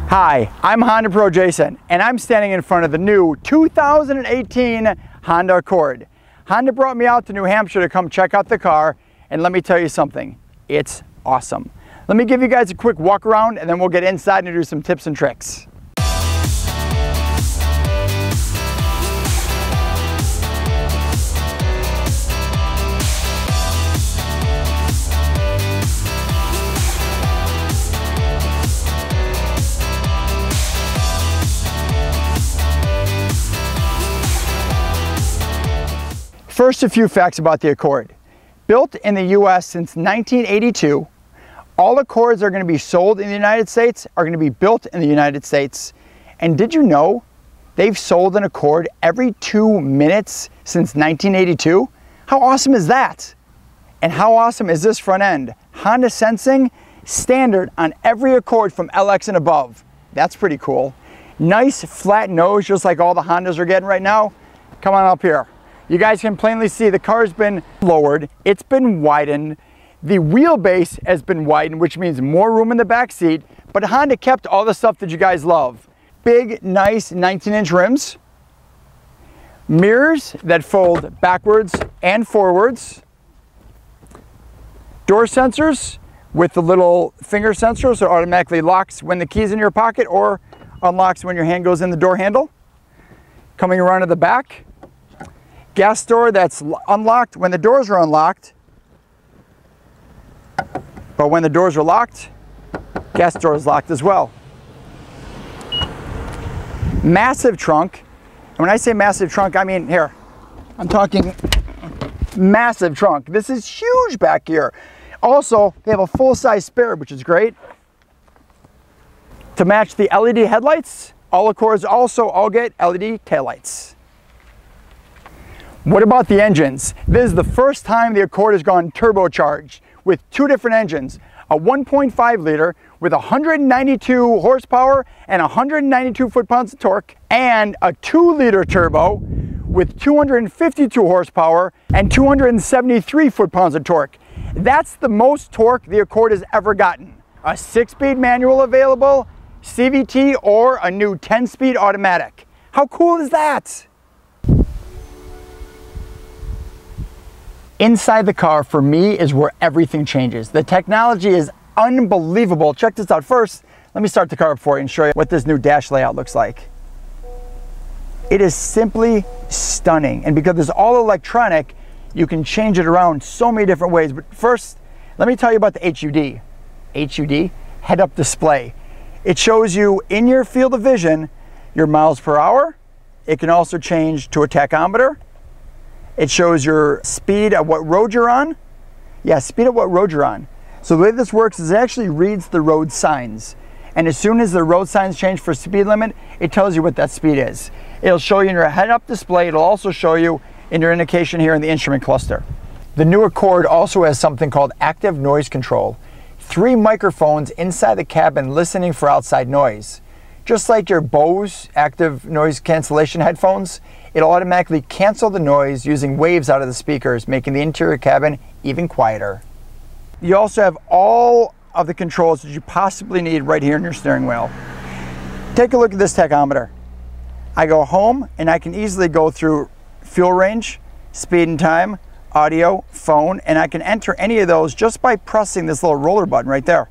Hi, I'm HondaPro Jason, and I'm standing in front of the new 2018 Honda Accord. Honda brought me out to New Hampshire to come check out the car, and let me tell you something, it's awesome. Let me give you guys a quick walk around, and then we'll get inside and do some tips and tricks. First, a few facts about the Accord. Built in the US since 1982, all Accords are going to be sold in the United States, are going to be built in the United States. And did you know they've sold an Accord every 2 minutes since 1982? How awesome is that? And how awesome is this front end? Honda sensing, standard on every Accord from LX and above. That's pretty cool. Nice flat nose, just like all the Hondas are getting right now. Come on up here. You guys can plainly see the car's been lowered, it's been widened, the wheelbase has been widened, which means more room in the back seat, but Honda kept all the stuff that you guys love. Big, nice 19-inch rims, mirrors that fold backwards and forwards, door sensors with the little finger sensor, so it automatically locks when the key's in your pocket or unlocks when your hand goes in the door handle. Coming around to the back, gas door that's unlocked when the doors are unlocked, but when the doors are locked, gas door is locked as well. Massive trunk, and when I say massive trunk, I mean here, I'm talking massive trunk. This is huge back here. Also, they have a full-size spare, which is great. To match the LED headlights, all Accords also all get LED taillights. What about the engines? This is the first time the Accord has gone turbocharged with two different engines. A 1.5 liter with 192 horsepower and 192 foot-pounds of torque, and a 2 liter turbo with 252 horsepower and 273 foot-pounds of torque. That's the most torque the Accord has ever gotten. A 6-speed manual available, CVT, or a new 10-speed automatic. How cool is that? Inside the car, for me, is where everything changes. The technology is unbelievable. Check this out. First, let me start the car up for you and show you what this new dash layout looks like. It is simply stunning. And because it's all electronic, you can change it around so many different ways. But first, let me tell you about the HUD. HUD, head-up display. It shows you in your field of vision your miles per hour. It can also change to a tachometer. It shows your speed at what road you're on. Yeah, speed at what road you're on. So the way this works is it actually reads the road signs. And as soon as the road signs change for speed limit, it tells you what that speed is. It'll show you in your head-up display. It'll also show you in your indication here in the instrument cluster. The new Accord also has something called active noise control. 3 microphones inside the cabin listening for outside noise. Just like your Bose active noise cancellation headphones, it'll automatically cancel the noise using waves out of the speakers, making the interior cabin even quieter. You also have all of the controls that you possibly need right here in your steering wheel. Take a look at this tachometer. I go home and I can easily go through fuel range, speed and time, audio, phone, and I can enter any of those just by pressing this little roller button right there.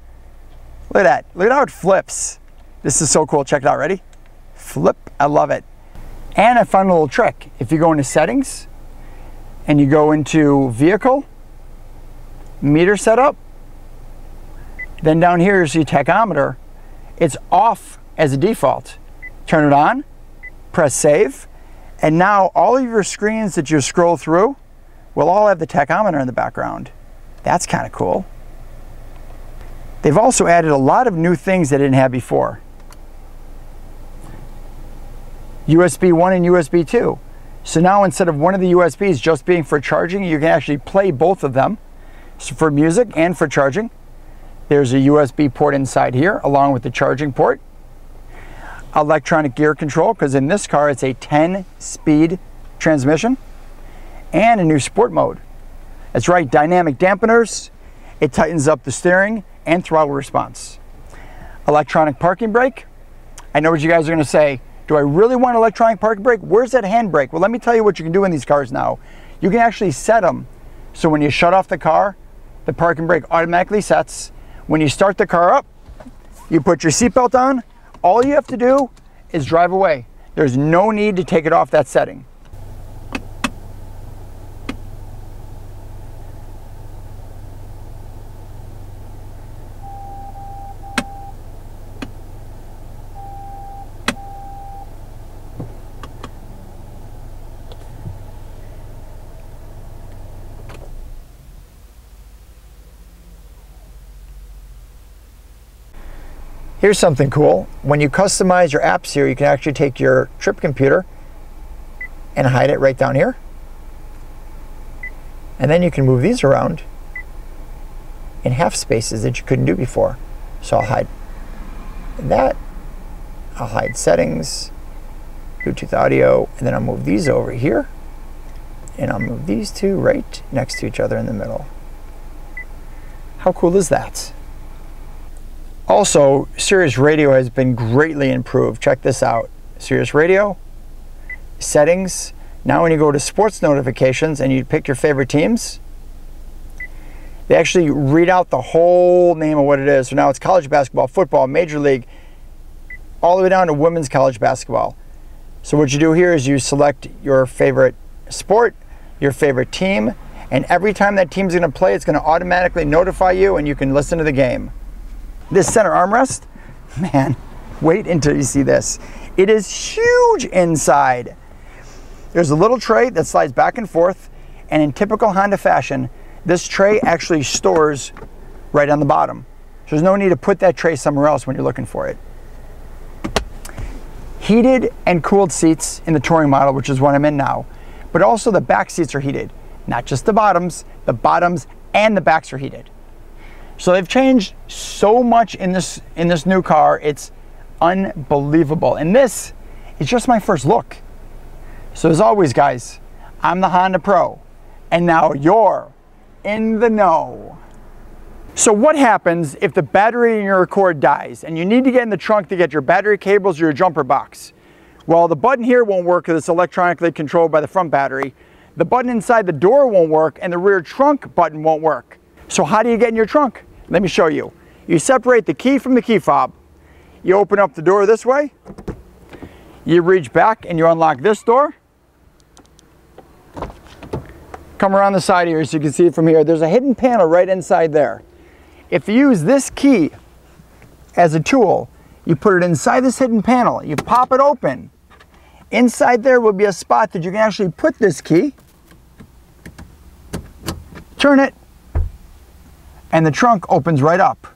Look at that. Look at how it flips. This is so cool. Check it out. Ready? Flip. I love it. And I found a little trick. If you go into settings and you go into vehicle, meter setup, then down here you see tachometer. It's off as a default. Turn it on, press save, and now all of your screens that you scroll through will all have the tachometer in the background. That's kind of cool. They've also added a lot of new things they didn't have before. USB 1 and USB 2. So now instead of one of the USBs just being for charging, you can actually play both of them for music and for charging. There's a USB port inside here along with the charging port. Electronic gear control, because in this car it's a 10-speed transmission, and a new sport mode. That's right, dynamic dampeners. It tightens up the steering and throttle response. Electronic parking brake, I know what you guys are gonna say. Do I really want an electronic parking brake? Where's that handbrake? Well, let me tell you what you can do in these cars now. You can actually set them so when you shut off the car, the parking brake automatically sets. When you start the car up, you put your seatbelt on. All you have to do is drive away. There's no need to take it off that setting. Here's something cool. When you customize your apps here, you can actually take your trip computer and hide it right down here. And then you can move these around in half spaces that you couldn't do before. So I'll hide that. I'll hide settings, Bluetooth audio, and then I'll move these over here. And I'll move these two right next to each other in the middle. How cool is that? Also, Sirius Radio has been greatly improved. Check this out. Sirius Radio, settings. Now when you go to sports notifications and you pick your favorite teams, they actually read out the whole name of what it is. So now it's college basketball, football, major league, all the way down to women's college basketball. So what you do here is you select your favorite sport, your favorite team, and every time that team's gonna play, it's gonna automatically notify you and you can listen to the game. This center armrest, man, wait until you see this. It is huge inside. There's a little tray that slides back and forth, and in typical Honda fashion, this tray actually stores right on the bottom. So there's no need to put that tray somewhere else when you're looking for it. Heated and cooled seats in the touring model, which is what I'm in now, but also the back seats are heated. Not just the bottoms and the backs are heated. So they've changed so much in this new car, it's unbelievable. And this is just my first look. So as always, guys, I'm the HondaPro, and now you're in the know. So what happens if the battery in your Accord dies and you need to get in the trunk to get your battery cables or your jumper box? Well, the button here won't work because it's electronically controlled by the front battery. The button inside the door won't work, and the rear trunk button won't work. So how do you get in your trunk? Let me show you. You separate the key from the key fob. You open up the door this way. You reach back and you unlock this door. Come around the side here so you can see it from here. There's a hidden panel right inside there. If you use this key as a tool, you put it inside this hidden panel. You pop it open. Inside there will be a spot that you can actually put this key. Turn it. And the trunk opens right up.